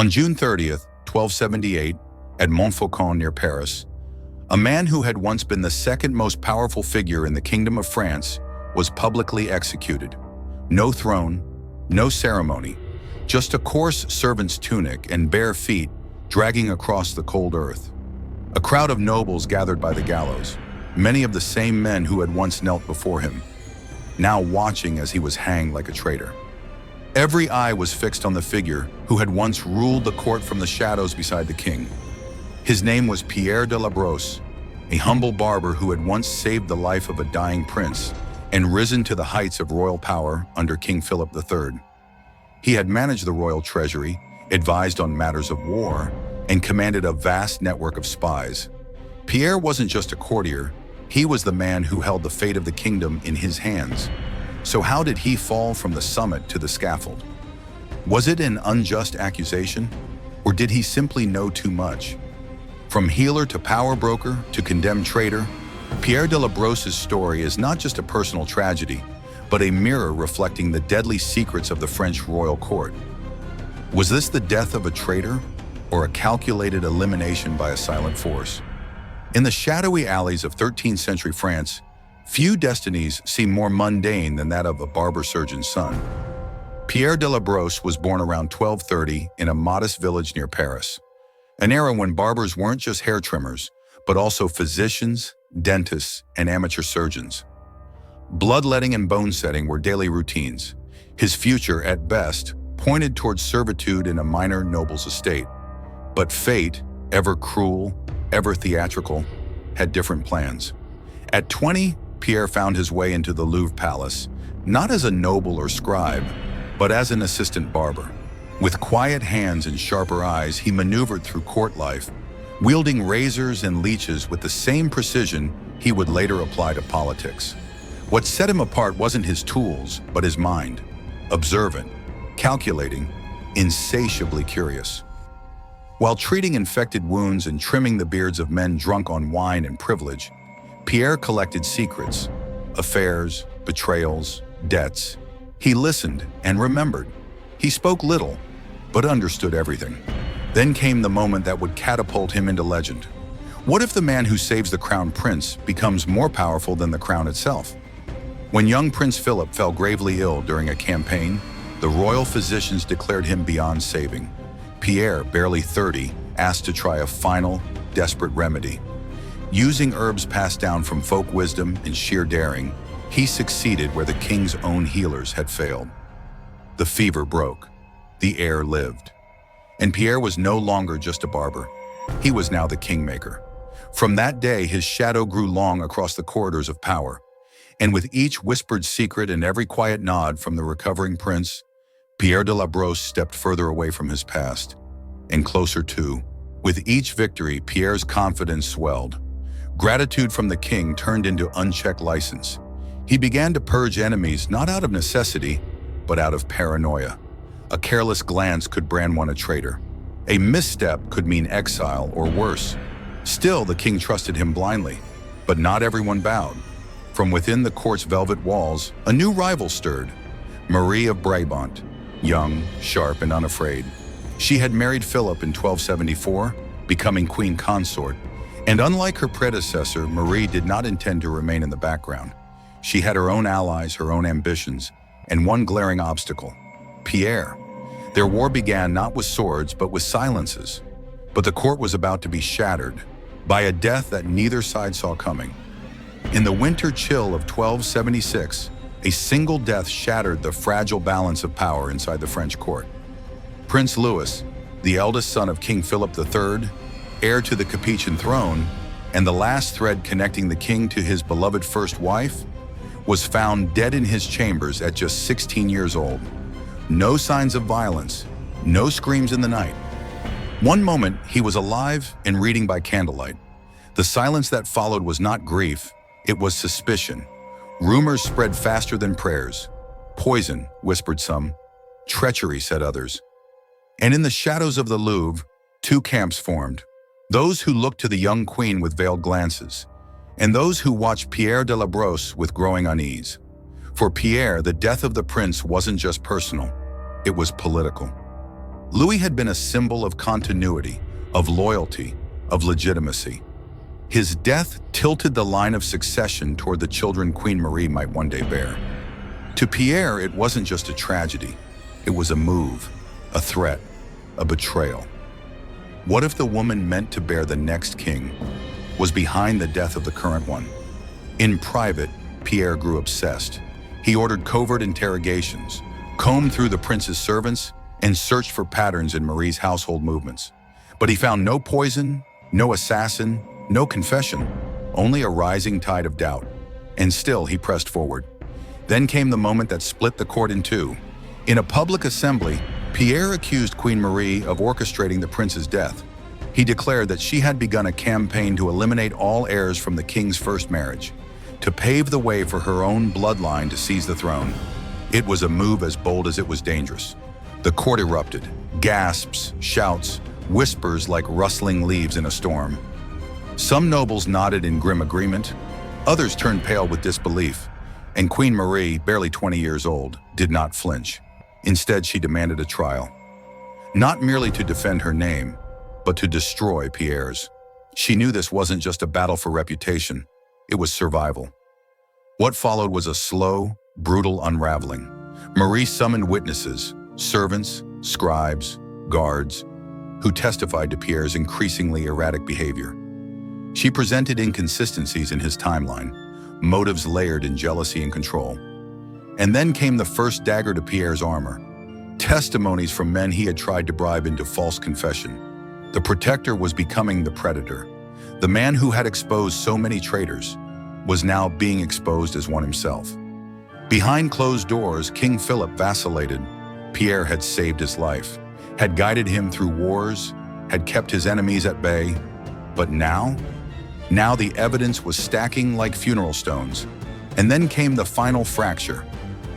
On June 30th, 1278, at Montfaucon near Paris, a man who had once been the second most powerful figure in the Kingdom of France was publicly executed. No throne, no ceremony, just a coarse servant's tunic and bare feet dragging across the cold earth. A crowd of nobles gathered by the gallows, many of the same men who had once knelt before him, now watching as he was hanged like a traitor. Every eye was fixed on the figure who had once ruled the court from the shadows beside the king. His name was Pierre de la Broce, a humble barber who had once saved the life of a dying prince and risen to the heights of royal power under King Philip III. He had managed the royal treasury, advised on matters of war, and commanded a vast network of spies. Pierre wasn't just a courtier, he was the man who held the fate of the kingdom in his hands. So how did he fall from the summit to the scaffold? Was it an unjust accusation, or did he simply know too much? From healer to power broker to condemned traitor, Pierre de la Broce's story is not just a personal tragedy, but a mirror reflecting the deadly secrets of the French royal court. Was this the death of a traitor, or a calculated elimination by a silent force? In the shadowy alleys of 13th century France, few destinies seem more mundane than that of a barber surgeon's son. Pierre de la Broce was born around 1230 in a modest village near Paris, an era when barbers weren't just hair trimmers, but also physicians, dentists, and amateur surgeons. Bloodletting and bone setting were daily routines. His future, at best, pointed towards servitude in a minor noble's estate. But fate, ever cruel, ever theatrical, had different plans. At 20, Pierre found his way into the Louvre Palace, not as a noble or scribe, but as an assistant barber. With quiet hands and sharper eyes, he maneuvered through court life, wielding razors and leeches with the same precision he would later apply to politics. What set him apart wasn't his tools, but his mind. Observant, calculating, insatiably curious. While treating infected wounds and trimming the beards of men drunk on wine and privilege, Pierre collected secrets, affairs, betrayals, debts. He listened and remembered. He spoke little, but understood everything. Then came the moment that would catapult him into legend. What if the man who saves the crown prince becomes more powerful than the crown itself? When young Prince Philip fell gravely ill during a campaign, the royal physicians declared him beyond saving. Pierre, barely 30, asked to try a final, desperate remedy. Using herbs passed down from folk wisdom and sheer daring, he succeeded where the king's own healers had failed. The fever broke. The heir lived. And Pierre was no longer just a barber. He was now the kingmaker. From that day, his shadow grew long across the corridors of power. And with each whispered secret and every quiet nod from the recovering prince, Pierre de la Broce stepped further away from his past, and closer to. With each victory, Pierre's confidence swelled. Gratitude from the king turned into unchecked license. He began to purge enemies not out of necessity, but out of paranoia. A careless glance could brand one a traitor. A misstep could mean exile or worse. Still, the king trusted him blindly, but not everyone bowed. From within the court's velvet walls, a new rival stirred. Marie of Brabant, young, sharp, and unafraid. She had married Philip in 1274, becoming queen consort, and unlike her predecessor, Marie did not intend to remain in the background. She had her own allies, her own ambitions, and one glaring obstacle: Pierre. Their war began not with swords, but with silences. But the court was about to be shattered by a death that neither side saw coming. In the winter chill of 1276, a single death shattered the fragile balance of power inside the French court. Prince Louis, the eldest son of King Philip III, heir to the Capetian throne, and the last thread connecting the king to his beloved first wife, was found dead in his chambers at just 16 years old. No signs of violence, no screams in the night. One moment, he was alive and reading by candlelight. The silence that followed was not grief, it was suspicion. Rumors spread faster than prayers. Poison, whispered some. Treachery, said others. And in the shadows of the Louvre, two camps formed. Those who looked to the young queen with veiled glances, and those who watched Pierre de la Broce with growing unease. For Pierre, the death of the prince wasn't just personal, it was political. Louis had been a symbol of continuity, of loyalty, of legitimacy. His death tilted the line of succession toward the children Queen Marie might one day bear. To Pierre, it wasn't just a tragedy. It was a move, a threat, a betrayal. What if the woman meant to bear the next king was behind the death of the current one? In private, Pierre grew obsessed. He ordered covert interrogations, combed through the prince's servants, and searched for patterns in Marie's household movements. But he found no poison, no assassin, no confession, only a rising tide of doubt. And still, he pressed forward. Then came the moment that split the court in two. In a public assembly, Pierre accused Queen Marie of orchestrating the prince's death. He declared that she had begun a campaign to eliminate all heirs from the king's first marriage, to pave the way for her own bloodline to seize the throne. It was a move as bold as it was dangerous. The court erupted, gasps, shouts, whispers like rustling leaves in a storm. Some nobles nodded in grim agreement, others turned pale with disbelief, and Queen Marie, barely 20 years old, did not flinch. Instead, she demanded a trial. Not merely to defend her name, but to destroy Pierre's. She knew this wasn't just a battle for reputation, it was survival. What followed was a slow, brutal unraveling. Marie summoned witnesses, servants, scribes, guards, who testified to Pierre's increasingly erratic behavior. She presented inconsistencies in his timeline, motives layered in jealousy and control. And then came the first dagger to Pierre's armor, testimonies from men he had tried to bribe into false confession. The protector was becoming the predator. The man who had exposed so many traitors was now being exposed as one himself. Behind closed doors, King Philip vacillated. Pierre had saved his life, had guided him through wars, had kept his enemies at bay. But now the evidence was stacking like funeral stones. And then came the final fracture.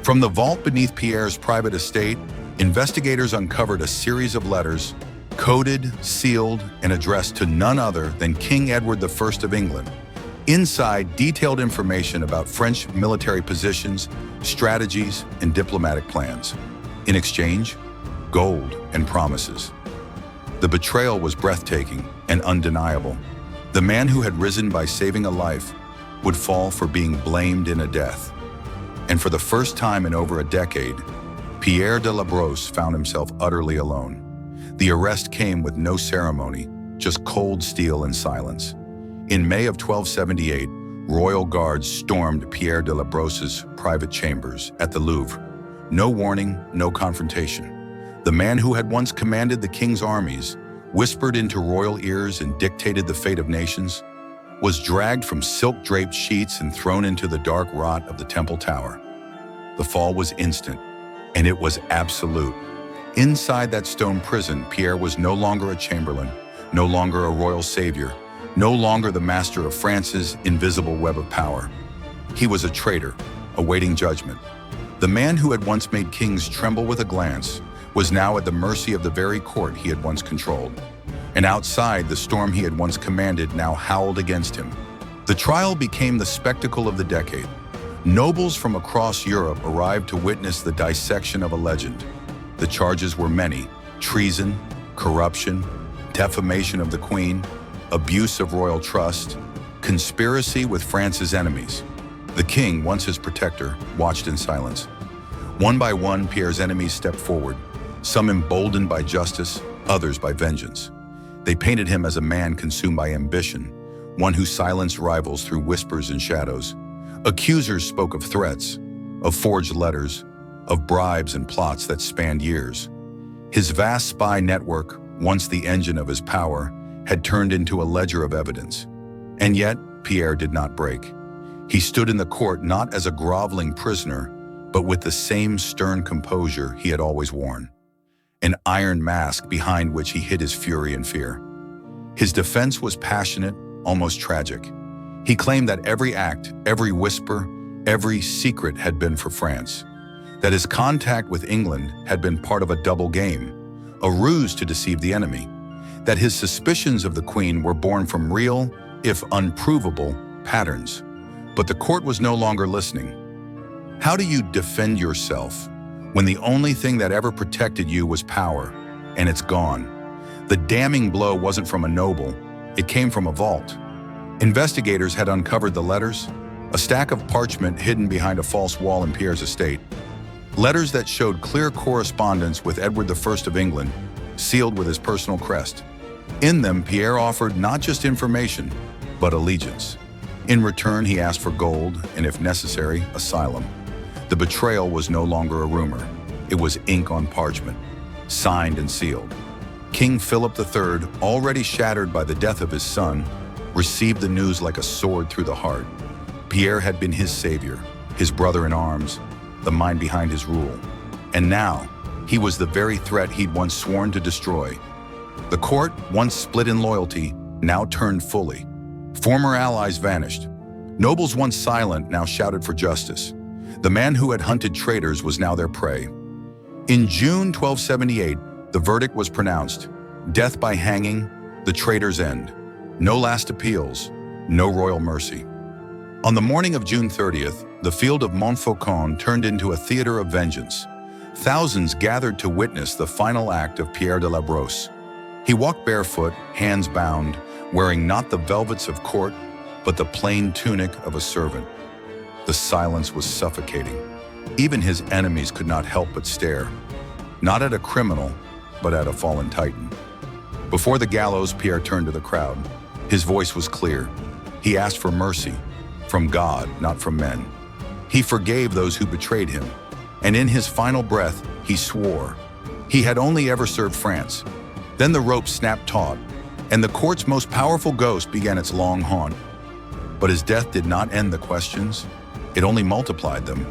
From the vault beneath Pierre's private estate, investigators uncovered a series of letters, coded, sealed, and addressed to none other than King Edward I of England. Inside, detailed information about French military positions, strategies, and diplomatic plans. In exchange, gold and promises. The betrayal was breathtaking and undeniable. The man who had risen by saving a life would fall for being blamed in a death. And for the first time in over a decade, Pierre de la Broce found himself utterly alone. The arrest came with no ceremony, just cold steel and silence. In May of 1278, royal guards stormed Pierre de la Broce's private chambers at the Louvre. No warning, no confrontation. The man who had once commanded the king's armies, whispered into royal ears and dictated the fate of nations, was dragged from silk-draped sheets and thrown into the dark rot of the Temple Tower. The fall was instant, and it was absolute. Inside that stone prison, Pierre was no longer a chamberlain, no longer a royal savior, no longer the master of France's invisible web of power. He was a traitor, awaiting judgment. The man who had once made kings tremble with a glance was now at the mercy of the very court he had once controlled. And outside, the storm he had once commanded now howled against him. The trial became the spectacle of the decade. Nobles from across Europe arrived to witness the dissection of a legend. The charges were many: treason, corruption, defamation of the queen, abuse of royal trust, conspiracy with France's enemies. The king, once his protector, watched in silence. One by one, Pierre's enemies stepped forward, some emboldened by justice, others by vengeance. They painted him as a man consumed by ambition, one who silenced rivals through whispers and shadows. Accusers spoke of threats, of forged letters, of bribes and plots that spanned years. His vast spy network, once the engine of his power, had turned into a ledger of evidence. And yet, Pierre did not break. He stood in the court not as a groveling prisoner, but with the same stern composure he had always worn. An iron mask behind which he hid his fury and fear. His defense was passionate, almost tragic. He claimed that every act, every whisper, every secret had been for France. That his contact with England had been part of a double game, a ruse to deceive the enemy. That his suspicions of the Queen were born from real, if unprovable, patterns. But the court was no longer listening. How do you defend yourself when the only thing that ever protected you was power? and it's gone. The damning blow wasn't from a noble, it came from a vault. Investigators had uncovered the letters, a stack of parchment hidden behind a false wall in Pierre's estate. Letters that showed clear correspondence with Edward I of England, sealed with his personal crest. In them, Pierre offered not just information, but allegiance. In return, he asked for gold and, if necessary, asylum. The betrayal was no longer a rumor. It was ink on parchment, signed and sealed. King Philip III, already shattered by the death of his son, received the news like a sword through the heart. Pierre had been his savior, his brother in arms, the mind behind his rule. And now, he was the very threat he'd once sworn to destroy. The court, once split in loyalty, now turned fully. Former allies vanished. Nobles once silent now shouted for justice. The man who had hunted traitors was now their prey. In June 1278, the verdict was pronounced: death by hanging, the traitor's end. No last appeals, no royal mercy. On the morning of June 30th, the field of Montfaucon turned into a theater of vengeance. Thousands gathered to witness the final act of Pierre de la Broce. He walked barefoot, hands bound, wearing not the velvets of court, but the plain tunic of a servant. The silence was suffocating. Even his enemies could not help but stare, not at a criminal, but at a fallen titan. Before the gallows, Pierre turned to the crowd. His voice was clear. He asked for mercy, from God, not from men. He forgave those who betrayed him, and in his final breath, he swore. He had only ever served France. Then the rope snapped taut, and the court's most powerful ghost began its long haunt. But his death did not end the questions. It only multiplied them.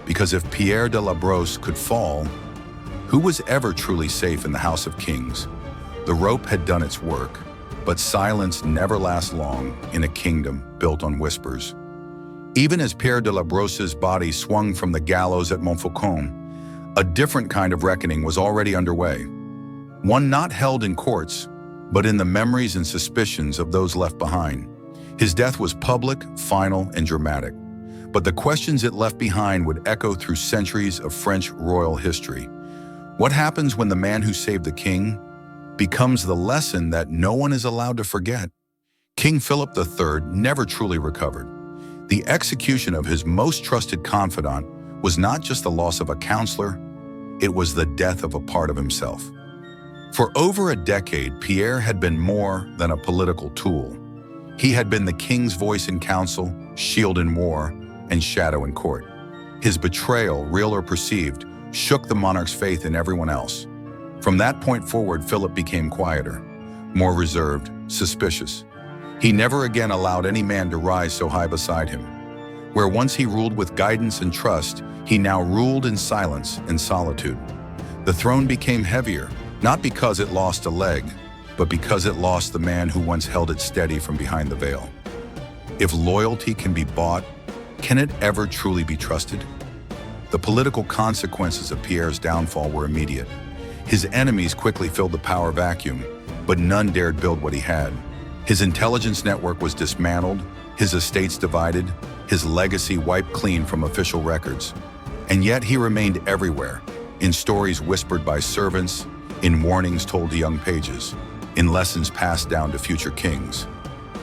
Because if Pierre de la Broce could fall, who was ever truly safe in the House of Kings? The rope had done its work, but silence never lasts long in a kingdom built on whispers. Even as Pierre de la Broce's body swung from the gallows at Montfaucon, a different kind of reckoning was already underway. One not held in courts, but in the memories and suspicions of those left behind. His death was public, final, and dramatic, but the questions it left behind would echo through centuries of French royal history. What happens when the man who saved the king becomes the lesson that no one is allowed to forget? King Philip III never truly recovered. The execution of his most trusted confidant was not just the loss of a counselor, it was the death of a part of himself. For over a decade, Pierre had been more than a political tool. He had been the king's voice in council, shield in war, and shadow in court. His betrayal, real or perceived, shook the monarch's faith in everyone else. From that point forward, Philip became quieter, more reserved, suspicious. He never again allowed any man to rise so high beside him. Where once he ruled with guidance and trust, he now ruled in silence and solitude. The throne became heavier, not because it lost a leg, but because it lost the man who once held it steady from behind the veil. If loyalty can be bought, can it ever truly be trusted? The political consequences of Pierre's downfall were immediate. His enemies quickly filled the power vacuum, but none dared build what he had. His intelligence network was dismantled, his estates divided, his legacy wiped clean from official records. And yet he remained everywhere, in stories whispered by servants, in warnings told to young pages, in lessons passed down to future kings.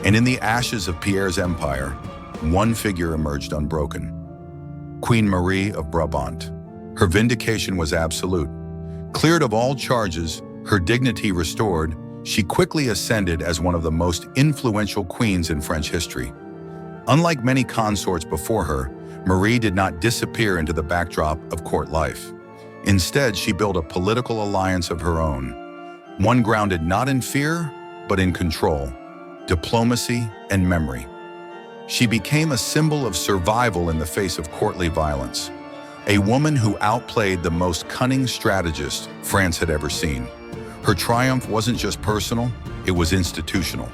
And in the ashes of Pierre's empire, one figure emerged unbroken: Queen Marie of Brabant. Her vindication was absolute. Cleared of all charges, her dignity restored, she quickly ascended as one of the most influential queens in French history. Unlike many consorts before her, Marie did not disappear into the backdrop of court life. Instead, she built a political alliance of her own, one grounded not in fear, but in control, diplomacy, and memory. She became a symbol of survival in the face of courtly violence, a woman who outplayed the most cunning strategist France had ever seen. Her triumph wasn't just personal, it was institutional.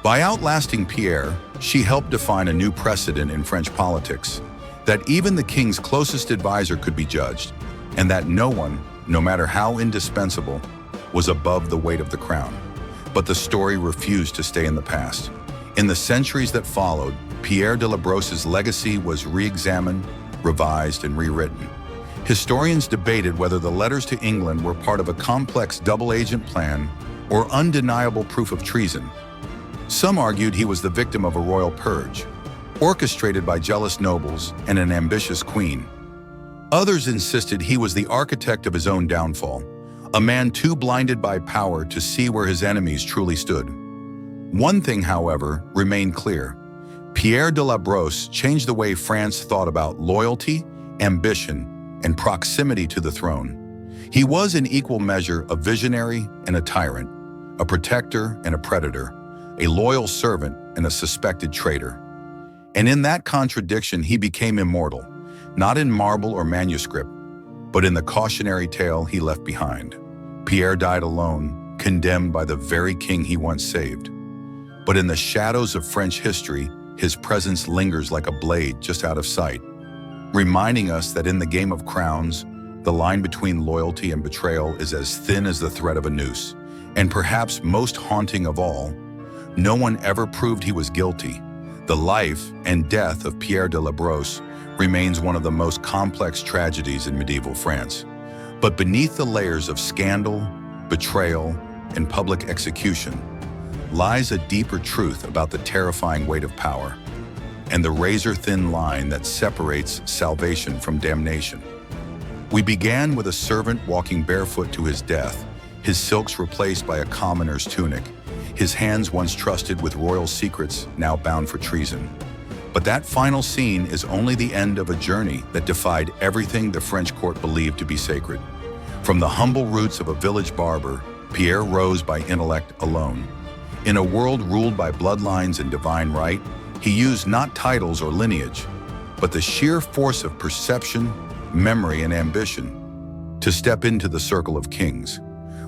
By outlasting Pierre, she helped define a new precedent in French politics, that even the king's closest advisor could be judged, and that no one, no matter how indispensable, was above the weight of the crown. But the story refused to stay in the past. In the centuries that followed, Pierre de la Broce's legacy was re-examined, revised, and rewritten. Historians debated whether the letters to England were part of a complex double-agent plan or undeniable proof of treason. Some argued he was the victim of a royal purge, orchestrated by jealous nobles and an ambitious queen. Others insisted he was the architect of his own downfall, a man too blinded by power to see where his enemies truly stood. One thing, however, remained clear. Pierre de la Broce changed the way France thought about loyalty, ambition, and proximity to the throne. He was in equal measure a visionary and a tyrant, a protector and a predator, a loyal servant and a suspected traitor. And in that contradiction, he became immortal, not in marble or manuscript, but in the cautionary tale he left behind. Pierre died alone, condemned by the very king he once saved. But in the shadows of French history, his presence lingers like a blade just out of sight, reminding us that in the game of crowns, the line between loyalty and betrayal is as thin as the thread of a noose. And perhaps most haunting of all, no one ever proved he was guilty. The life and death of Pierre de la Broce remains one of the most complex tragedies in medieval France. But beneath the layers of scandal, betrayal, and public execution lies a deeper truth about the terrifying weight of power and the razor-thin line that separates salvation from damnation. We began with a servant walking barefoot to his death, his silks replaced by a commoner's tunic, his hands once trusted with royal secrets now bound for treason. But that final scene is only the end of a journey that defied everything the French court believed to be sacred. From the humble roots of a village barber, Pierre rose by intellect alone. In a world ruled by bloodlines and divine right, he used not titles or lineage, but the sheer force of perception, memory, and ambition to step into the circle of kings.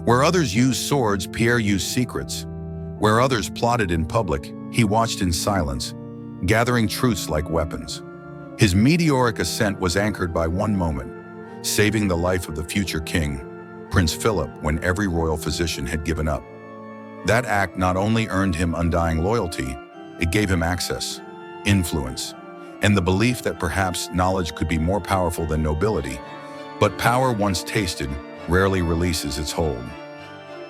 Where others used swords, Pierre used secrets. Where others plotted in public, he watched in silence, gathering truths like weapons. His meteoric ascent was anchored by one moment, saving the life of the future king, Prince Philip, when every royal physician had given up. That act not only earned him undying loyalty, it gave him access, influence, and the belief that perhaps knowledge could be more powerful than nobility. But power once tasted rarely releases its hold.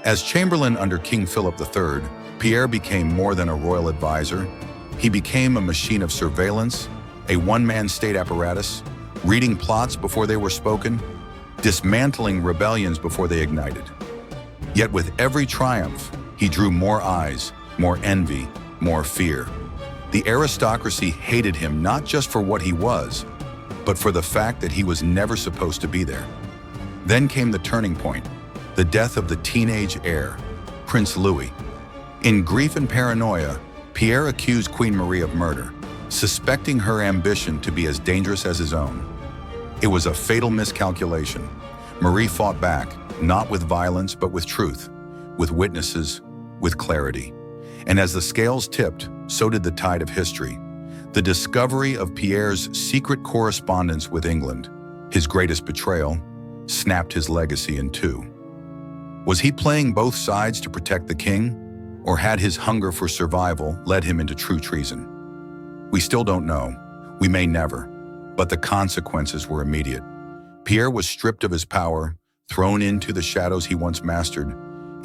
As Chamberlain under King Philip III, Pierre became more than a royal advisor. He became a machine of surveillance, a one-man state apparatus, reading plots before they were spoken, dismantling rebellions before they ignited. Yet with every triumph, he drew more eyes, more envy, more fear. The aristocracy hated him not just for what he was, but for the fact that he was never supposed to be there. Then came the turning point, the death of the teenage heir, Prince Louis. In grief and paranoia, Pierre accused Queen Marie of murder, suspecting her ambition to be as dangerous as his own. It was a fatal miscalculation. Marie fought back, not with violence, but with truth, with witnesses, with clarity. And as the scales tipped, so did the tide of history. The discovery of Pierre's secret correspondence with England, his greatest betrayal, snapped his legacy in two. Was he playing both sides to protect the king, or had his hunger for survival led him into true treason? We still don't know. We may never. But the consequences were immediate. Pierre was stripped of his power, thrown into the shadows he once mastered,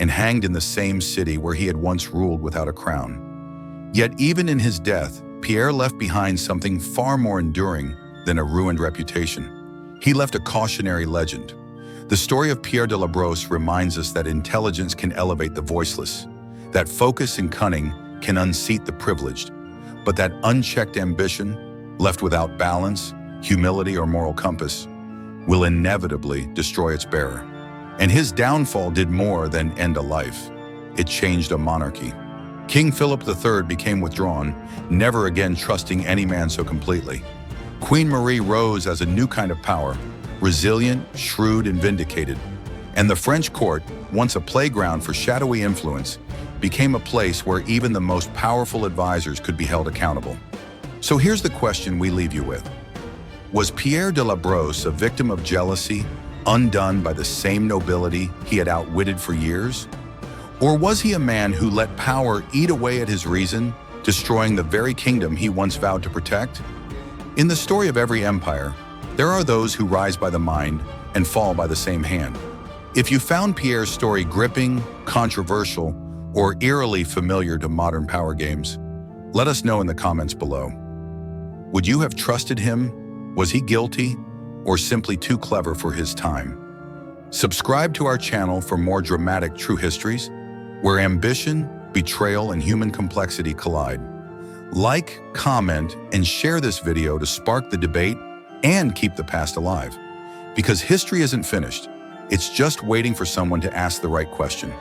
and hanged in the same city where he had once ruled without a crown. Yet even in his death, Pierre left behind something far more enduring than a ruined reputation. He left a cautionary legend. The story of Pierre de la Broce reminds us that intelligence can elevate the voiceless, that focus and cunning can unseat the privileged, but that unchecked ambition, left without balance, humility, or moral compass, will inevitably destroy its bearer. And his downfall did more than end a life. It changed a monarchy. King Philip III became withdrawn, never again trusting any man so completely. Queen Marie rose as a new kind of power, resilient, shrewd, and vindicated. And the French court, once a playground for shadowy influence, became a place where even the most powerful advisors could be held accountable. So here's the question we leave you with. Was Pierre de la Broce a victim of jealousy, undone by the same nobility he had outwitted for years? Or was he a man who let power eat away at his reason, destroying the very kingdom he once vowed to protect? In the story of every empire, There are those who rise by the mind and fall by the same hand. If you found Pierre's story gripping, controversial, or eerily familiar to modern power games, let us know in the comments below. Would you have trusted him? Was he guilty, or simply too clever for his time? Subscribe to our channel for more dramatic true histories, where ambition, betrayal, and human complexity collide. Like, comment, and share this video to spark the debate and keep the past alive. Because history isn't finished, it's just waiting for someone to ask the right question.